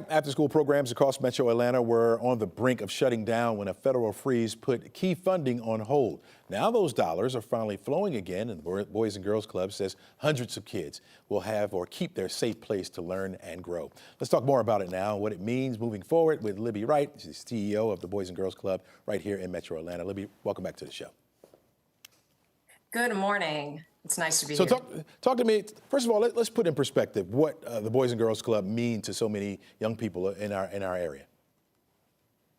After-school programs across Metro Atlanta were on the brink of shutting down when a federal freeze put key funding on hold. Now those dollars are finally flowing again, and the Boys and Girls Club says hundreds of kids will have or keep their safe place to learn and grow. Let's talk more about it now, what it means moving forward with Libby Wright. She's CEO of the Boys and Girls Club right here in Metro Atlanta. Libby, welcome back to the show. Good morning. It's nice to be here. So talk to me, first of all, let's put in perspective what the Boys and Girls Club mean to so many young people in our area.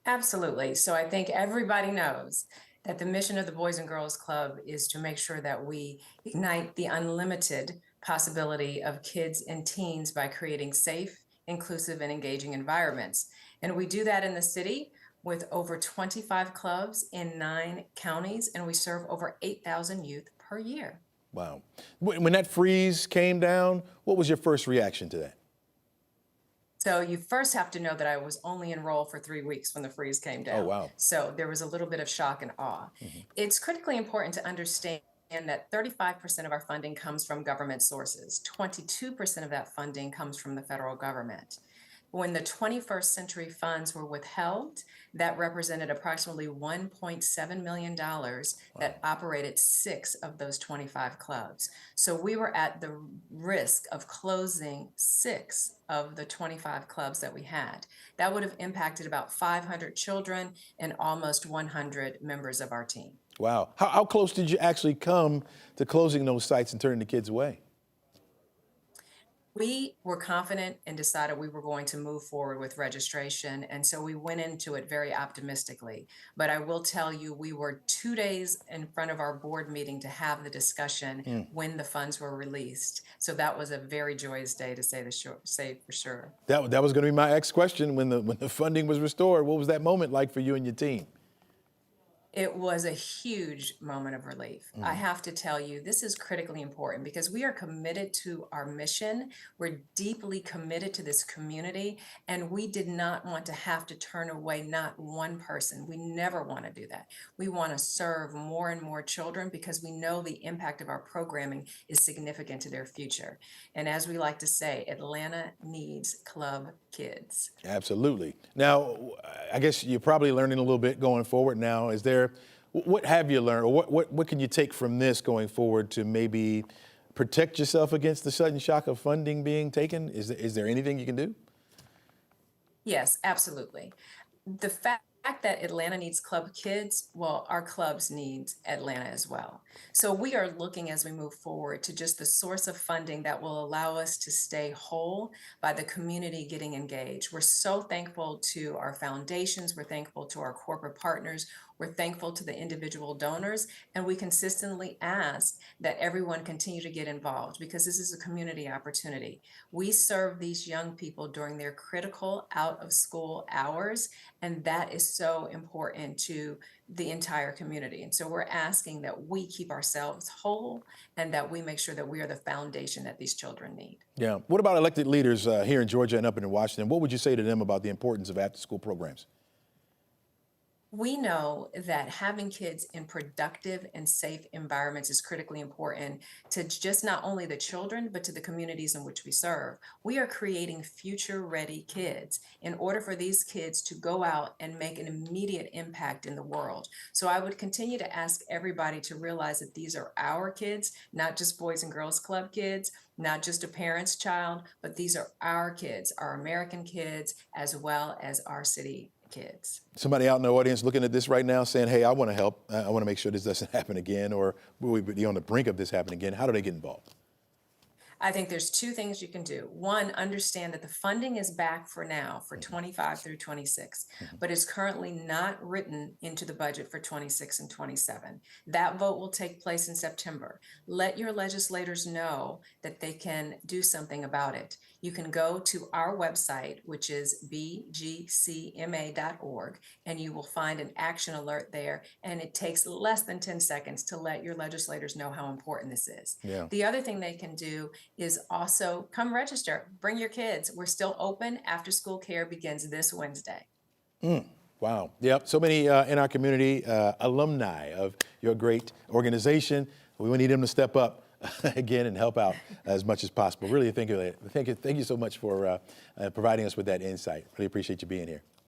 Absolutely. So I think everybody knows that the mission of the Boys and Girls Club is to make sure that we ignite the unlimited possibility of kids and teens by creating safe, inclusive, and engaging environments. And we do that in the city with over 25 clubs in 9 counties, and we serve over 8,000 youth per year. Wow. When that freeze came down, what was your first reaction to that? So you first have to know that I was only enrolled for 3 weeks when the freeze came down. Oh, wow. So there was a little bit of shock and awe. It's critically important to understand that 35% of our funding comes from government sources. 22% of that funding comes from the federal government. When the 21st Century funds were withheld, that represented approximately $1.7 million that operated 6 of those 25 clubs. So we were at the risk of closing 6 of the 25 clubs that we had. That would have impacted about 500 children and almost 100 members of our team. Wow. How close did you actually come to closing those sites and turning the kids away? We were confident and decided we were going to move forward with registration, and so we went into it very optimistically. But I will tell you, we were 2 days in front of our board meeting to have the discussion when the funds were released. So that was a very joyous day, to say for sure. That was going to be my next question. When the funding was restored, what was that moment like for you and your team? It was a huge moment of relief. I have to tell you, this is critically important because we are committed to our mission. We're deeply committed to this community, and we did not want to have to turn away not one person. We never want to do that. We want to serve more and more children because we know the impact of our programming is significant to their future. And as we like to say, Atlanta needs club kids. Absolutely. Now, I guess you're probably learning a little bit going forward now. What have you learned, or what can you take from this going forward to maybe protect yourself against the sudden shock of funding being taken? Is there anything you can do? Yes, absolutely. The fact that Atlanta needs club kids, well, our clubs need Atlanta as well. So we are looking as we move forward to just the source of funding that will allow us to stay whole by the community getting engaged. We're so thankful to our foundations. We're thankful to our corporate partners. We're thankful to the individual donors, and we consistently ask that everyone continue to get involved because this is a community opportunity. We serve these young people during their critical out of school hours, and that is so important to the entire community. And so we're asking that we keep ourselves whole and that we make sure that we are the foundation that these children need. Yeah. What about elected leaders here in Georgia and up in Washington? What would you say to them about the importance of after-school programs? We know that having kids in productive and safe environments is critically important to just not only the children, but to the communities in which we serve. We are creating future-ready kids in order for these kids to go out and make an immediate impact in the world. So I would continue to ask everybody to realize that these are our kids, not just Boys and Girls Club kids, not just a parent's child, but these are our kids, our American kids, as well as our city kids. Somebody out in the audience looking at this right now saying, hey, I want to help. I want to make sure this doesn't happen again, or will we be on the brink of this happening again? How do they get involved? I think there's 2 things you can do. One, understand that the funding is back for now for 25 through 26, but it's currently not written into the budget for 26 and 27. That vote will take place in September. Let your legislators know that they can do something about it. You can go to our website, which is BGCMA.org, and you will find an action alert there, and it takes less than 10 seconds to let your legislators know how important this is. Yeah. The other thing they can do is also come register. Bring your kids. We're still open. After school care begins this Wednesday. Wow. Yep. So many in our community, alumni of your great organization. We need them to step up again and help out as much as possible. Really thank you so much for providing us with that insight. Really appreciate you being here.